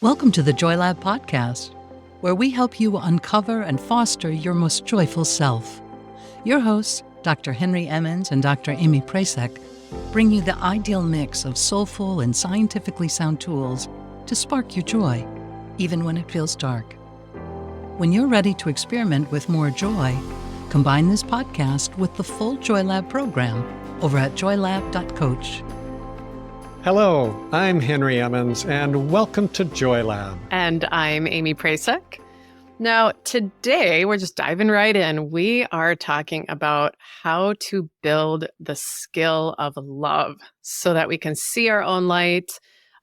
Welcome to the Joy Lab podcast, where we help you uncover and foster your most joyful self. Your hosts, Dr. Henry Emmons and Dr. Amy Prasek, bring you the ideal mix of soulful and scientifically sound tools to spark your joy, even when it feels dark. When you're ready to experiment with more joy, combine this podcast with the full Joy Lab program over at joylab.coach. Hello, I'm Henry Emmons, and welcome to Joy Lab. And I'm Amy Prasek. Now, today we're just diving right in. We are talking about how to build the skill of love so that we can see our own light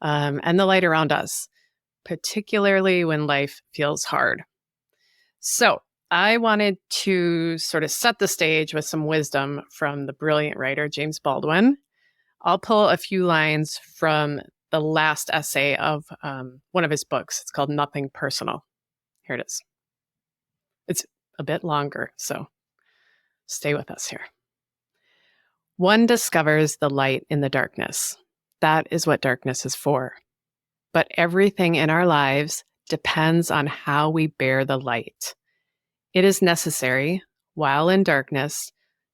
and the light around us, particularly when life feels hard. So I wanted to sort of set the stage with some wisdom from the brilliant writer, James Baldwin. I'll pull a few lines from the last essay of one of his books. It's called Nothing Personal. Here it is. It's a bit longer, so stay with us here. One discovers the light in the darkness. That is what darkness is for. But everything in our lives depends on how we bear the light. It is necessary, while in darkness,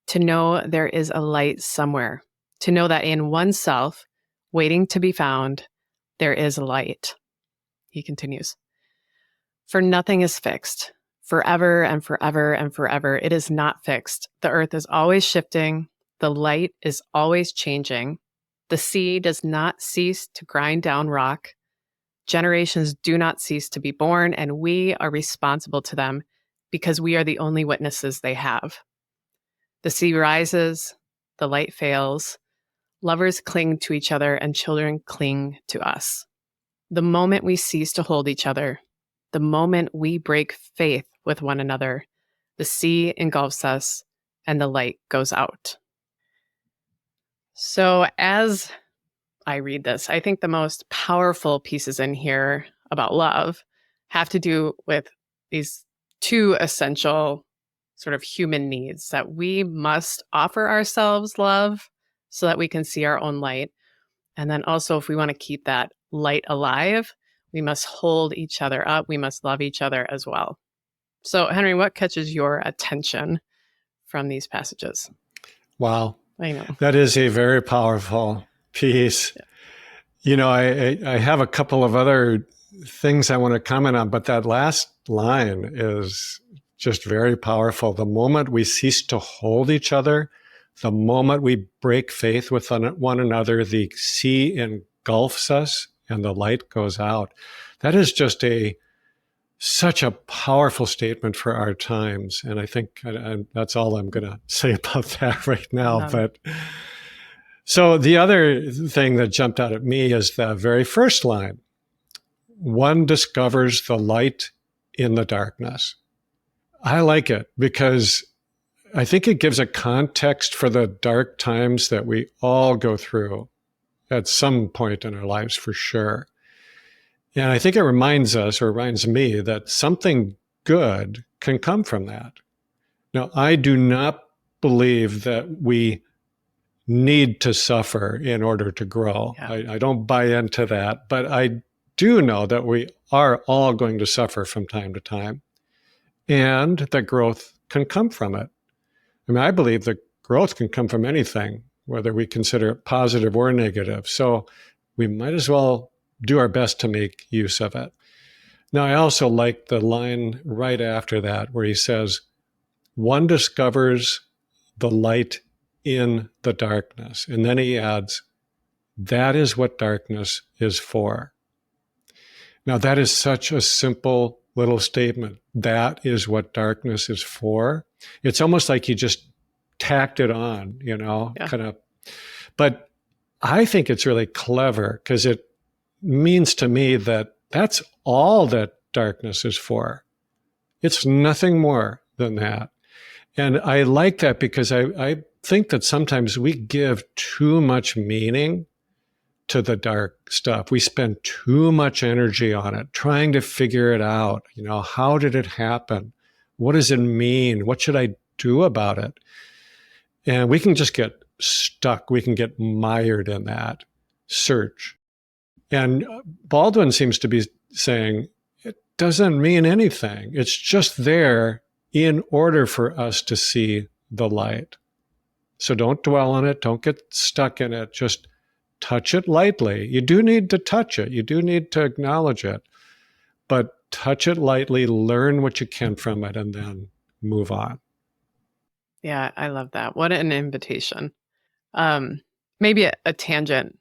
to know there is a light somewhere. To know that in oneself, waiting to be found, there is light. He continues, for nothing is fixed, forever and forever and forever. It is not fixed. The earth is always shifting. The light is always changing. The sea does not cease to grind down rock. Generations do not cease to be born, and we are responsible to them because we are the only witnesses they have. The sea rises, the light fails. Lovers cling to each other and children cling to us. The moment we cease to hold each other, the moment we break faith with one another, the sea engulfs us and the light goes out. So as I read this, I think the most powerful pieces in here about love have to do with these two essential sort of human needs, that we must offer ourselves love so that we can see our own light. And then also, if we want to keep that light alive, we must hold each other up. We must love each other as well. So, Henry, what catches your attention from these passages? Wow. I know. That is a very powerful piece. Yeah. You know, I have a couple of other things I want to comment on, but that last line is just very powerful. The moment we cease to hold each other, the moment we break faith with one another, the sea engulfs us and the light goes out. That is just such a powerful statement for our times. And I think that's all I'm going to say about that right now. But so the other thing that jumped out at me is the very first line. One discovers the light in the darkness. I like it because I think it gives a context for the dark times that we all go through at some point in our lives, for sure. And I think it reminds me that something good can come from that. Now, I do not believe that we need to suffer in order to grow. Yeah. I don't buy into that, but I do know that we are all going to suffer from time to time, and that growth can come from it. I mean, I believe that growth can come from anything, whether we consider it positive or negative. So we might as well do our best to make use of it. Now, I also like the line right after that where he says, one discovers the light in the darkness. And then he adds, that is what darkness is for. Now, that is such a simple little statement. That is what darkness is for. It's almost like you just tacked it on, kind of. But I think it's really clever because it means to me that that's all that darkness is for. It's nothing more than that. And I like that because I think that sometimes we give too much meaning to the dark stuff. We spend too much energy on it, trying to figure it out. How did it happen? What does it mean? What should I do about it? And we can just get stuck. We can get mired in that search. And Baldwin seems to be saying, it doesn't mean anything. It's just there in order for us to see the light. So don't dwell on it. Don't get stuck in it. Just touch it lightly. You do need to touch it. You do need to acknowledge it. But touch it lightly, learn what you can from it, and then move on. Yeah, I love that. What an invitation. Maybe a tangent,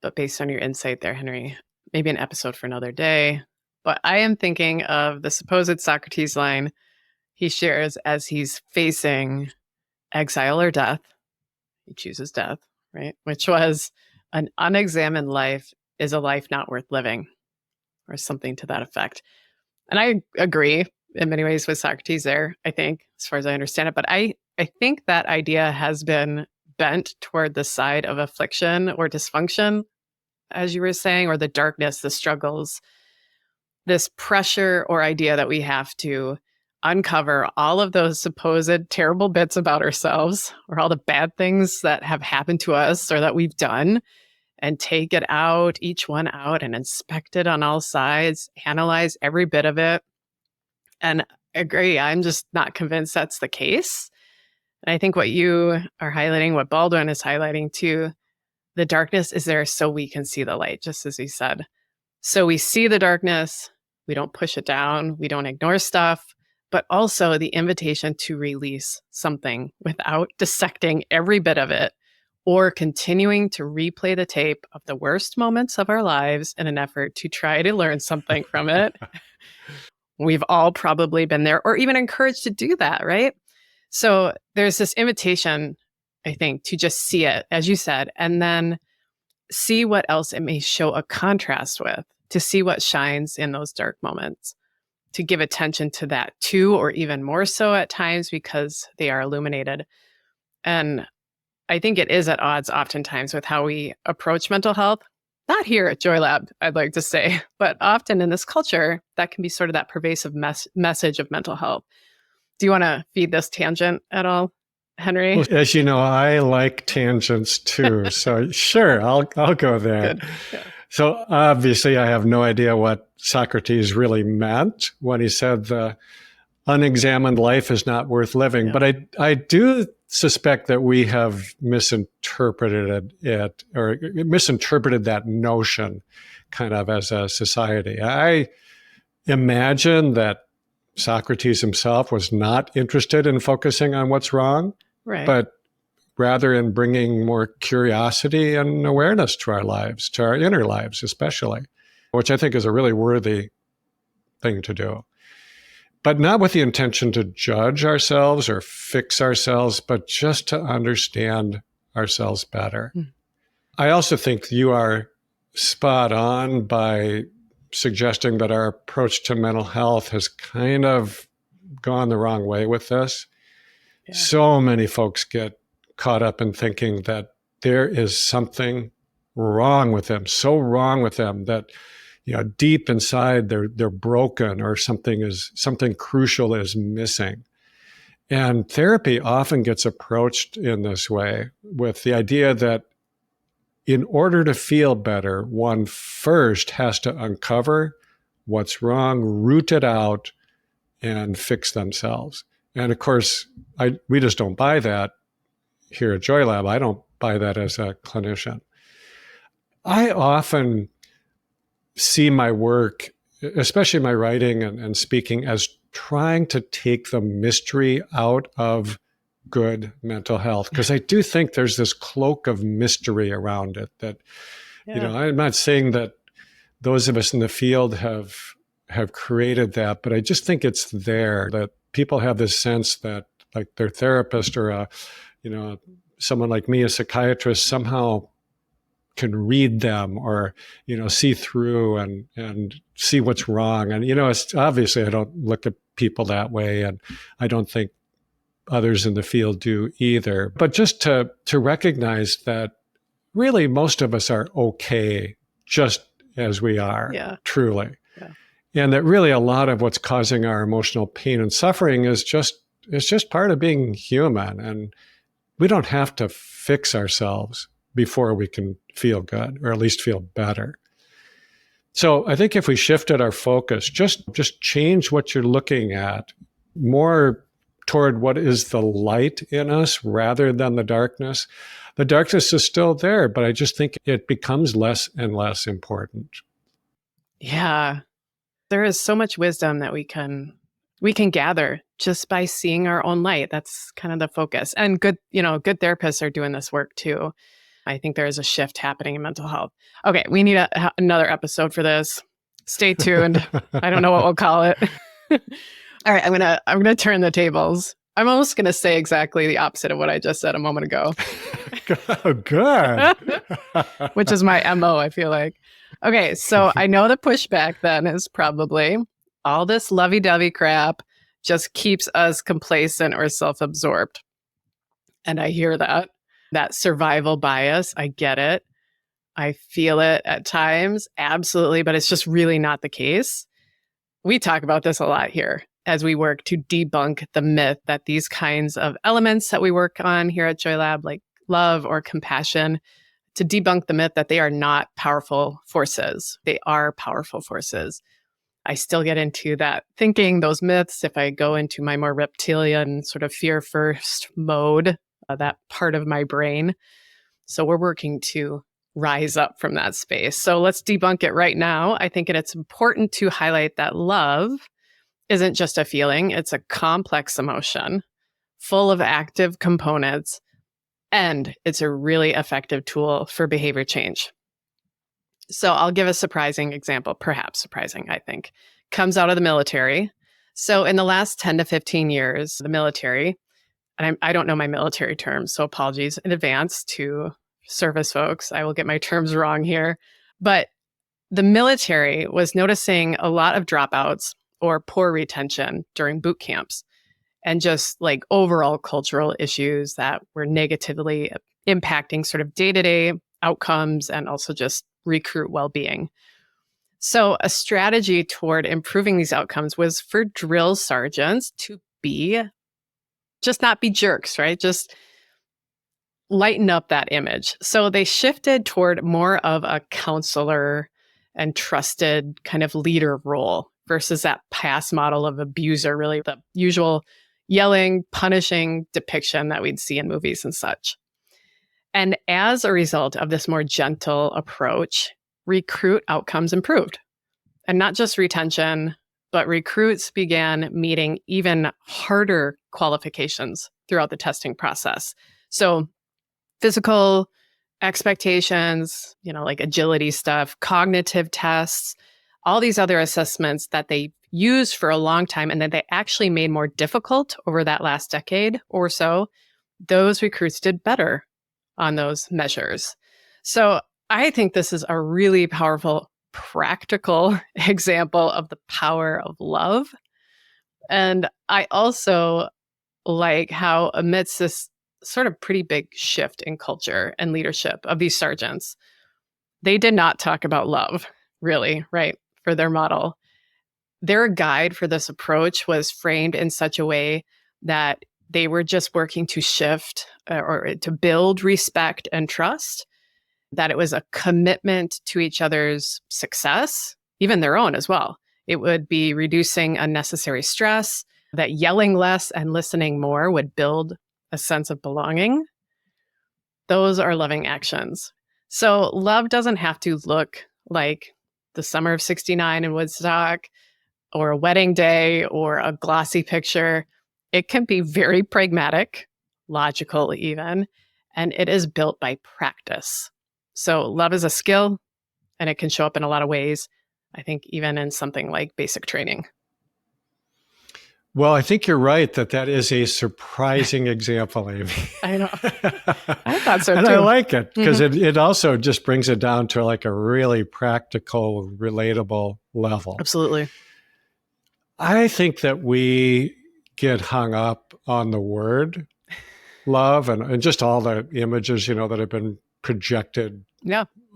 but based on your insight there, Henry, maybe an episode for another day. But I am thinking of the supposed Socrates line he shares as he's facing exile or death. He chooses death, right? Which was, an unexamined life is a life not worth living, or something to that effect. And I agree in many ways with Socrates there, I think, as far as I understand it. But I think that idea has been bent toward the side of affliction or dysfunction, as you were saying, or the darkness, the struggles, this pressure or idea that we have to uncover all of those supposed terrible bits about ourselves, or all the bad things that have happened to us or that we've done, and take it out, each one out, and inspect it on all sides, analyze every bit of it. And agree, I'm just not convinced that's the case. And I think what you are highlighting, what Baldwin is highlighting too, the darkness is there so we can see the light, just as he said. So we see the darkness, we don't push it down, we don't ignore stuff, but also the invitation to release something without dissecting every bit of it, or continuing to replay the tape of the worst moments of our lives in an effort to try to learn something from it. We've all probably been there, or even encouraged to do that, right? So there's this invitation, I think, to just see it, as you said, and then see what else it may show a contrast with, to see what shines in those dark moments, to give attention to that too, or even more so at times because they are illuminated. And I think it is at odds oftentimes with how we approach mental health. Not here at Joy Lab, I'd like to say, but often in this culture, that can be sort of that pervasive message of mental health. Do you want to feed this tangent at all, Henry? Well, as you know, I like tangents too. So sure, I'll go there. Good. Yeah. So obviously, I have no idea what Socrates really meant when he said the unexamined life is not worth living. Yeah. But I do suspect that we have misinterpreted it, or misinterpreted that notion kind of as a society. I imagine that Socrates himself was not interested in focusing on what's wrong, right, but rather in bringing more curiosity and awareness to our lives, to our inner lives especially, which I think is a really worthy thing to do. But not with the intention to judge ourselves or fix ourselves, but just to understand ourselves better. I also think you are spot on by suggesting that our approach to mental health has kind of gone the wrong way with this. Yeah. So many folks get caught up in thinking that there is something wrong with them, so wrong with them that, you know, deep inside they're broken, or something crucial is missing. And therapy often gets approached in this way, with the idea that in order to feel better, one first has to uncover what's wrong, root it out, and fix themselves. And of course, we just don't buy that here at Joy Lab. I don't buy that as a clinician. I often see my work, especially my writing and speaking, as trying to take the mystery out of good mental health, because I do think there's this cloak of mystery around it that, you know, I'm not saying that those of us in the field have created that, but I just think it's there, that people have this sense that, like, their therapist or someone like me, a psychiatrist, somehow can read them, or, see through and see what's wrong. And, it's obviously, I don't look at people that way, and I don't think others in the field do either. But just to recognize that really most of us are okay just as we are, truly. Yeah. And that really a lot of what's causing our emotional pain and suffering is just part of being human. And we don't have to fix ourselves before we can feel good, or at least feel better. So I think if we shifted our focus, just change what you're looking at more toward what is the light in us rather than the darkness. The darkness is still there, but I just think it becomes less and less important. Yeah. There is so much wisdom that we can gather just by seeing our own light. That's kind of the focus. And good therapists are doing this work too. I think there is a shift happening in mental health. Okay, we need another episode for this. Stay tuned. I don't know what we'll call it. All right, I'm gonna turn the tables. I'm almost gonna say exactly the opposite of what I just said a moment ago. Oh, good. Which is my MO, I feel like. Okay, so I know the pushback then is probably all this lovey-dovey crap just keeps us complacent or self-absorbed. And I hear that survival bias. I get it. I feel it at times, absolutely, but it's just really not the case. We talk about this a lot here as we work to debunk the myth that these kinds of elements that we work on here at Joy Lab, like love or compassion, to debunk the myth that they are not powerful forces. They are powerful forces. I still get into that thinking, those myths, if I go into my more reptilian sort of fear first mode, that part of my brain. So we're working to rise up from that space. So let's debunk it right now. I think it's important to highlight that love isn't just a feeling, it's a complex emotion full of active components, and it's a really effective tool for behavior change. So I'll give a surprising example, perhaps surprising, I think, comes out of the military. So in the last 10 to 15 years, the military, and I don't know my military terms, so apologies in advance to service folks. I will get my terms wrong here. But the military was noticing a lot of dropouts or poor retention during boot camps and just like overall cultural issues that were negatively impacting sort of day-to-day outcomes and also just recruit well-being. So a strategy toward improving these outcomes was for drill sergeants to not be jerks, right? Just lighten up that image. So they shifted toward more of a counselor and trusted kind of leader role versus that past model of abuser, really the usual yelling, punishing depiction that we'd see in movies and such. And as a result of this more gentle approach, recruit outcomes improved. And not just retention, but recruits began meeting even harder qualifications throughout the testing process. So physical expectations, like agility stuff, cognitive tests, all these other assessments that they used for a long time and that they actually made more difficult over that last decade or so, those recruits did better on those measures. So I think this is a really powerful, practical example of the power of love. And I also like how amidst this sort of pretty big shift in culture and leadership of these sergeants, they did not talk about love, really, right, for their model. Their guide for this approach was framed in such a way that they were just working to shift or to build respect and trust, that it was a commitment to each other's success, even their own as well. It would be reducing unnecessary stress, that yelling less and listening more would build a sense of belonging. Those are loving actions. So love doesn't have to look like the summer of '69 in Woodstock or a wedding day or a glossy picture. It can be very pragmatic, logical even, and it is built by practice. So love is a skill, and it can show up in a lot of ways, I think even in something like basic training. Well, I think you're right that is a surprising example, Amy. I know. I thought so too. And I like it because it also just brings it down to like a really practical, relatable level. Absolutely. I think that we get hung up on the word love and just all the images, that have been projected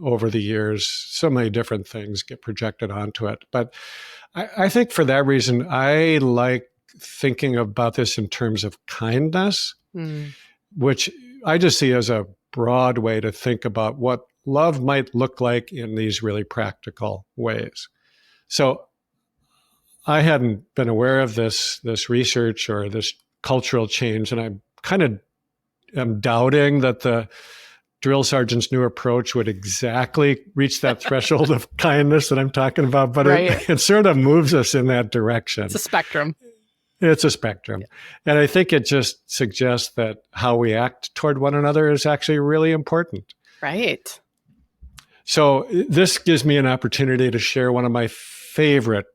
over the years. So many different things get projected onto it. But I think for that reason, I like thinking about this in terms of kindness, which I just see as a broad way to think about what love might look like in these really practical ways. So I hadn't been aware of this research or this cultural change, and I kind of am doubting that the drill sergeant's new approach would exactly reach that threshold of kindness that I'm talking about, but Right. it sort of moves us in that direction. It's a spectrum. It's a spectrum. Yeah. And I think it just suggests that how we act toward one another is actually really important. Right. So this gives me an opportunity to share one of my favorite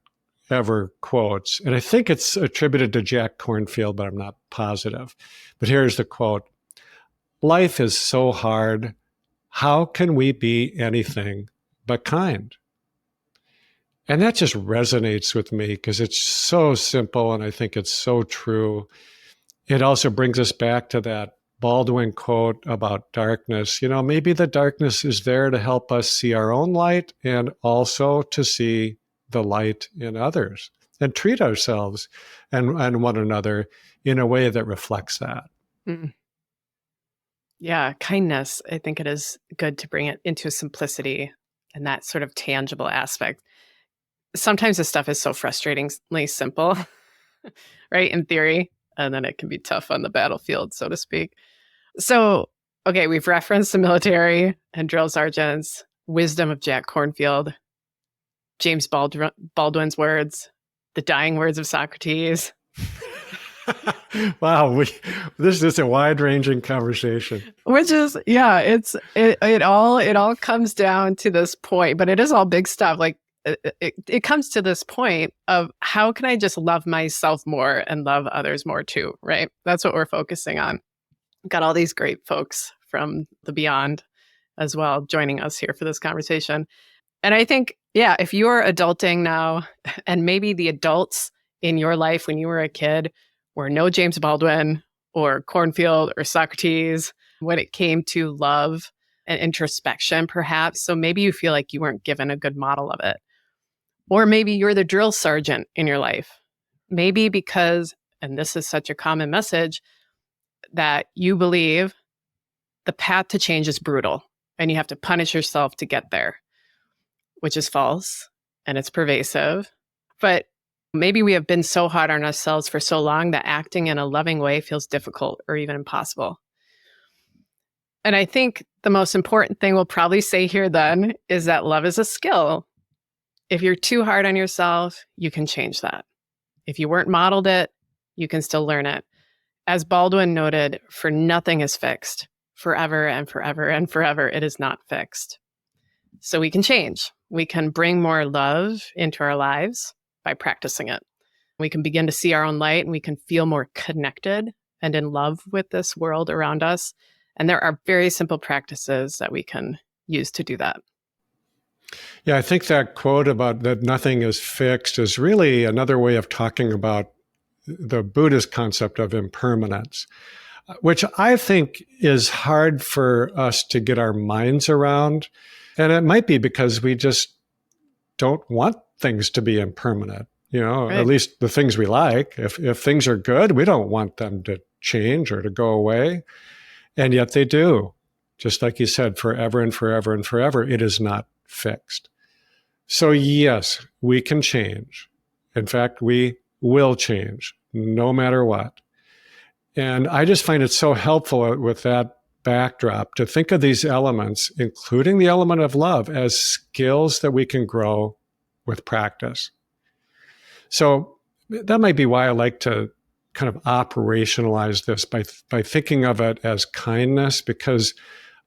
ever quotes. And I think it's attributed to Jack Kornfield, but I'm not positive. But here's the quote. Life is so hard. How can we be anything but kind? And that just resonates with me because it's so simple and I think it's so true. It also brings us back to that Baldwin quote about darkness. You know, maybe the darkness is there to help us see our own light and also to see the light in others and treat ourselves and one another in a way that reflects that. Mm. Yeah, kindness. I think it is good to bring it into simplicity and that sort of tangible aspect. Sometimes this stuff is so frustratingly simple, right, in theory, and then it can be tough on the battlefield, so to speak. So, okay, we've referenced the military and drill sergeants, wisdom of Jack Kornfield, James Baldwin's words, the dying words of Socrates. Wow, this is a wide-ranging conversation. Which is, yeah, it all comes down to this point, but it is all big stuff. Like it comes to this point of how can I just love myself more and love others more too, right? That's what we're focusing on. Got all these great folks from the beyond as well joining us here for this conversation. And I think, yeah, if you're adulting now, and maybe the adults in your life when you were a kid were no James Baldwin or Kornfield or Socrates when it came to love and introspection, perhaps. So maybe you feel like you weren't given a good model of it. Or maybe you're the drill sergeant in your life. Maybe because, and this is such a common message, that you believe the path to change is brutal and you have to punish yourself to get there, which is false and it's pervasive. But maybe we have been so hard on ourselves for so long that acting in a loving way feels difficult or even impossible. And I think the most important thing we'll probably say here then is that love is a skill. If you're too hard on yourself, you can change that. If you weren't modeled it, you can still learn it. As Baldwin noted, for nothing is fixed. Forever and forever and forever, it is not fixed. So we can change. We can bring more love into our lives by practicing it. We can begin to see our own light and we can feel more connected and in love with this world around us. And there are very simple practices that we can use to do that. Yeah, I think that quote about that nothing is fixed is really another way of talking about the Buddhist concept of impermanence, which I think is hard for us to get our minds around. And it might be because we just don't want things to be impermanent, you know, Right. At least the things we like. If things are good, we don't want them to change or to go away. And yet they do. Just like you said, forever and forever and forever, it is not fixed. So yes, we can change. In fact, we will change no matter what. And I just find it so helpful with that backdrop to think of these elements, including the element of love, as skills that we can grow with practice. So that might be why I like to kind of operationalize this by thinking of it as kindness, because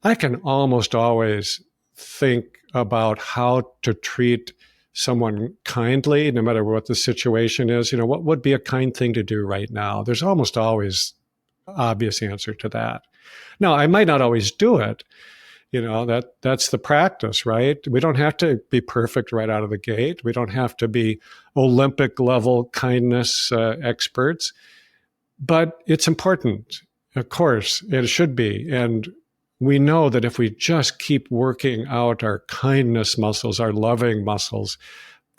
I can almost always think about how to treat someone kindly, no matter what the situation is. You know, what would be a kind thing to do right now? There's almost always an obvious answer to that. Now, I might not always do it. You know, that's the practice, right? We don't have to be perfect right out of the gate. We don't have to be Olympic level kindness experts, but it's important. Of course, it should be. And we know that if we just keep working out our kindness muscles, our loving muscles,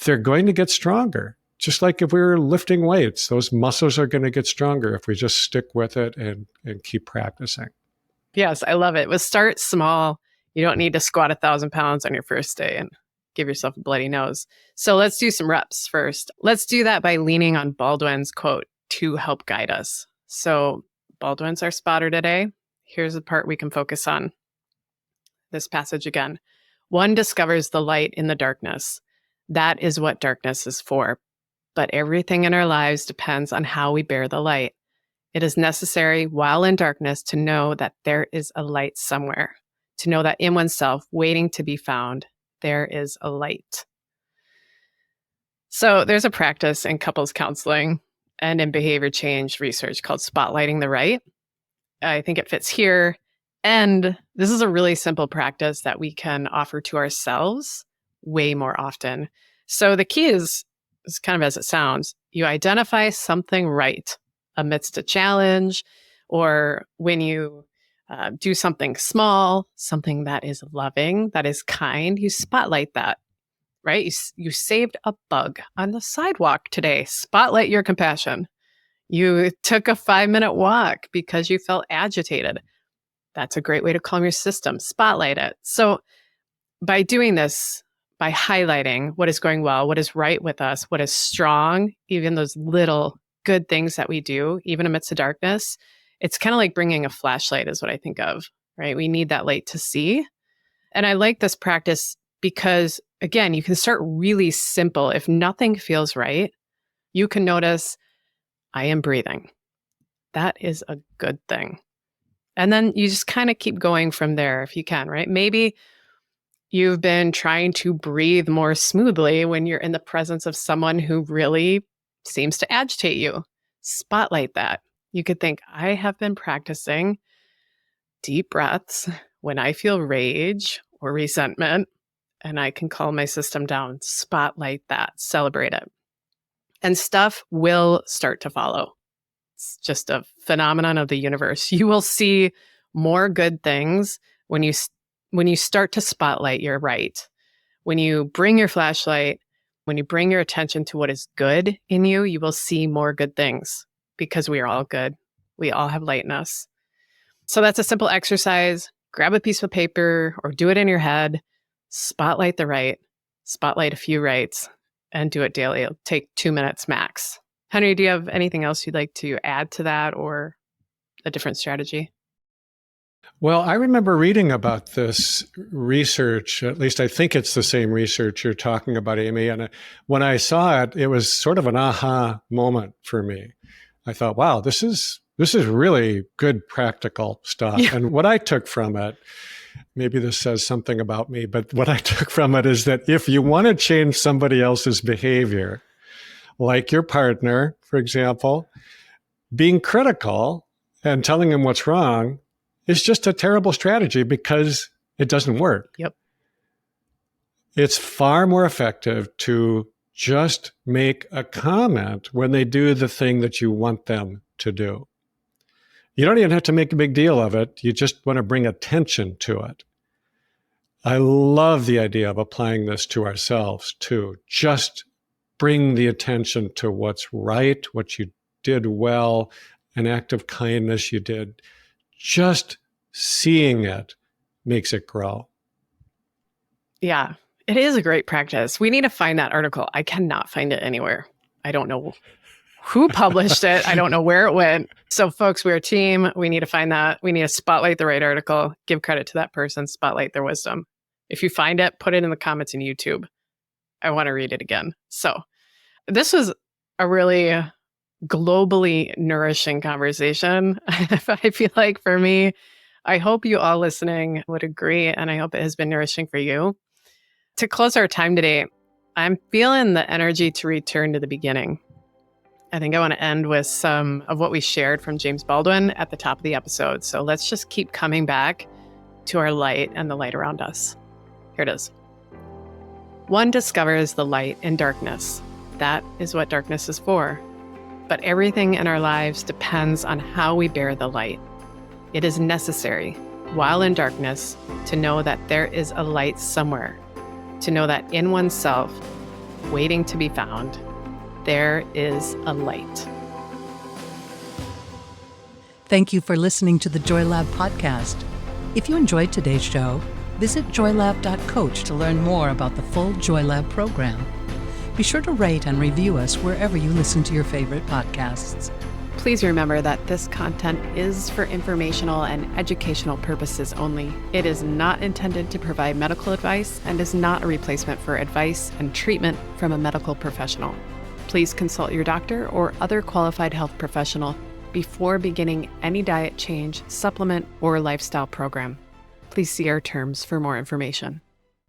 they're going to get stronger. Just like if we were lifting weights, those muscles are going to get stronger if we just stick with it and keep practicing. Yes, I love it. We'll start small You don't need to squat 1,000 pounds on your first day and give yourself a bloody nose. So let's do some reps first. Let's do that by leaning on Baldwin's quote to help guide us. So Baldwin's our spotter today. Here's the part we can focus on. This passage again. One discovers the light in the darkness. That is what darkness is for. But everything in our lives depends on how we bear the light. It is necessary while in darkness to know that there is a light somewhere, to know that in oneself, waiting to be found, there is a light. So there's a practice in couples counseling and in behavior change research called spotlighting the right. I think it fits here. And this is a really simple practice that we can offer to ourselves way more often. So the key is kind of as it sounds, you identify something right amidst a challenge, or when you do something small, something that is loving, that is kind, you spotlight that, right? You saved a bug on the sidewalk today. Spotlight your compassion. You took a 5-minute walk because you felt agitated. That's a great way to calm your system. Spotlight it. So by doing this, by highlighting what is going well, what is right with us, what is strong, even those little good things that we do, even amidst the darkness, it's kind of like bringing a flashlight is what I think of, right? We need that light to see. And I like this practice because, again, you can start really simple. If nothing feels right, you can notice, I am breathing. That is a good thing. And then you just kind of keep going from there if you can, right? Maybe you've been trying to breathe more smoothly when you're in the presence of someone who really seems to agitate you. Spotlight that. You could think, I have been practicing deep breaths when I feel rage or resentment, and I can calm my system down. Spotlight that. Celebrate it. And stuff will start to follow. It's just a phenomenon of the universe. You will see more good things when you start to spotlight your right. When you bring your flashlight, when you bring your attention to what is good in you, you will see more good things because we are all good. We all have light in us. So that's a simple exercise. Grab a piece of paper or do it in your head. Spotlight the right. Spotlight a few rights and do it daily. It'll take 2 minutes max. Henry, do you have anything else you'd like to add to that or a different strategy? Well, I remember reading about this research, at least I think it's the same research you're talking about, Amy. And when I saw it, it was sort of an aha moment for me. I thought, wow, this is really good practical stuff. Yeah. And what I took from it, maybe this says something about me, but what I took from it is that if you want to change somebody else's behavior, like your partner, for example, being critical and telling them what's wrong is just a terrible strategy because it doesn't work. Yep. It's far more effective to just make a comment when they do the thing that you want them to do. You don't even have to make a big deal of it. You just want to bring attention to it. I love the idea of applying this to ourselves too. Just bring the attention to what's right, what you did well, an act of kindness you did. Just seeing it makes it grow. Yeah, it is a great practice. We need to find that article. I cannot find it anywhere. I don't know who published it. I don't know where it went. So folks, we're a team. We need to find that. We need to spotlight the right article, give credit to that person, spotlight their wisdom. If you find it, put it in the comments in YouTube. I want to read it again. So this was a really globally nourishing conversation. I feel like for me, I hope you all listening would agree, and I hope it has been nourishing for you. To close our time today, I'm feeling the energy to return to the beginning. I think I want to end with some of what we shared from James Baldwin at the top of the episode. So let's just keep coming back to our light and the light around us. Here it is. One discovers the light in darkness. That is what darkness is for. But everything in our lives depends on how we bear the light. It is necessary, while in darkness, to know that there is a light somewhere, to know that in oneself, waiting to be found, there is a light. Thank you for listening to the Joy Lab podcast. If you enjoyed today's show, Visit joylab.coach to learn more about the full JoyLab program. Be sure to rate and review us wherever you listen to your favorite podcasts. Please remember that this content is for informational and educational purposes only. It is not intended to provide medical advice and is not a replacement for advice and treatment from a medical professional. Please consult your doctor or other qualified health professional before beginning any diet change, supplement, or lifestyle program. Please see our terms for more information.